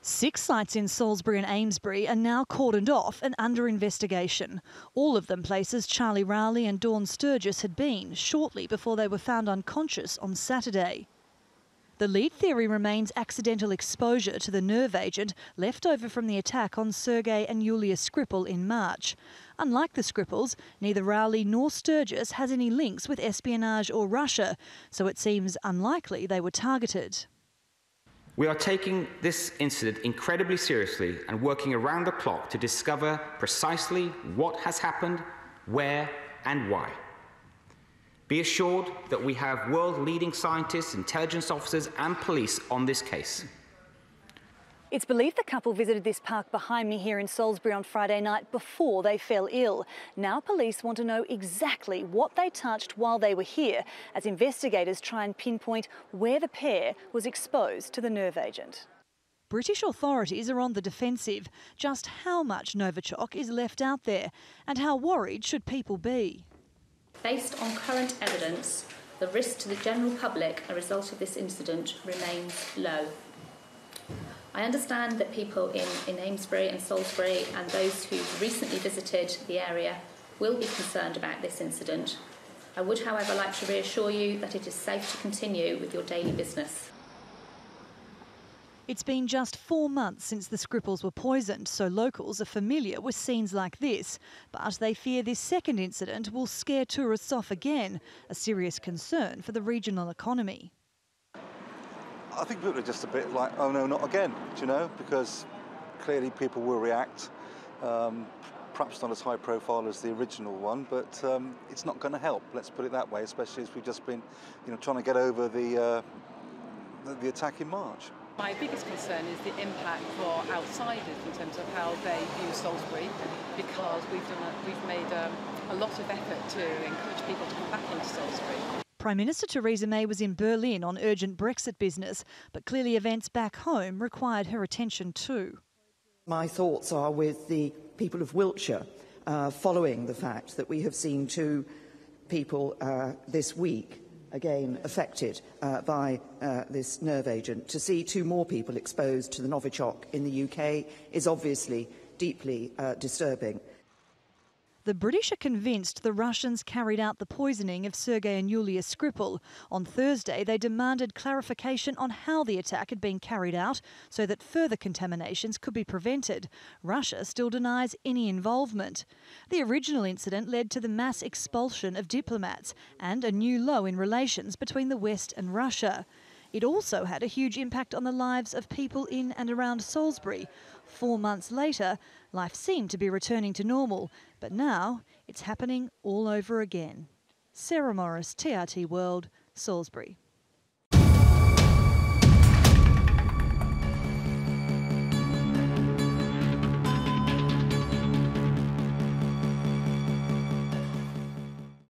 6 sites in Salisbury and Amesbury are now cordoned off and under investigation. All of them places Charlie Rowley and Sturgess had been shortly before they were found unconscious on Saturday. The lead theory remains accidental exposure to the nerve agent left over from the attack on Sergei and Yulia Skripal in March. Unlike the Skripals, neither Rowley nor Sturgess has any links with espionage or Russia, so it seems unlikely they were targeted. We are taking this incident incredibly seriously and working around the clock to discover precisely what has happened, where and why. Be assured that we have world-leading scientists, intelligence officers and police on this case. It's believed the couple visited this park behind me here in Salisbury on Friday night before they fell ill. Now police want to know exactly what they touched while they were here, as investigators try and pinpoint where the pair was exposed to the nerve agent. British authorities are on the defensive. Just how much Novichok is left out there, and how worried should people be? Based on current evidence, the risk to the general public as a result of this incident remains low. I understand that people in Amesbury and Salisbury and those who've recently visited the area will be concerned about this incident. I would, however, like to reassure you that it is safe to continue with your daily business. It's been just 4 months since the Skripals were poisoned, so locals are familiar with scenes like this. But they fear this second incident will scare tourists off again, a serious concern for the regional economy. I think people are just a bit like, oh no, not again, do you know? Because clearly people will react. Perhaps not as high profile as the original one, but it's not going to help, let's put it that way, especially as we've just been trying to get over the attack in March. My biggest concern is the impact for outsiders in terms of how they view Salisbury, because we've made a lot of effort to encourage people to come back into Salisbury. Prime Minister Theresa May was in Berlin on urgent Brexit business, but clearly events back home required her attention too. My thoughts are with the people of Wiltshire, following the fact that we have seen 2 people this week again affected by this nerve agent. To see 2 more people exposed to the Novichok in the UK is obviously deeply disturbing. The British are convinced the Russians carried out the poisoning of Sergei and Yulia Skripal. On Thursday, they demanded clarification on how the attack had been carried out so that further contaminations could be prevented. Russia still denies any involvement. The original incident led to the mass expulsion of diplomats and a new low in relations between the West and Russia. It also had a huge impact on the lives of people in and around Salisbury. 4 months later, life seemed to be returning to normal, but now it's happening all over again. Sarah Morice, TRT World, Salisbury.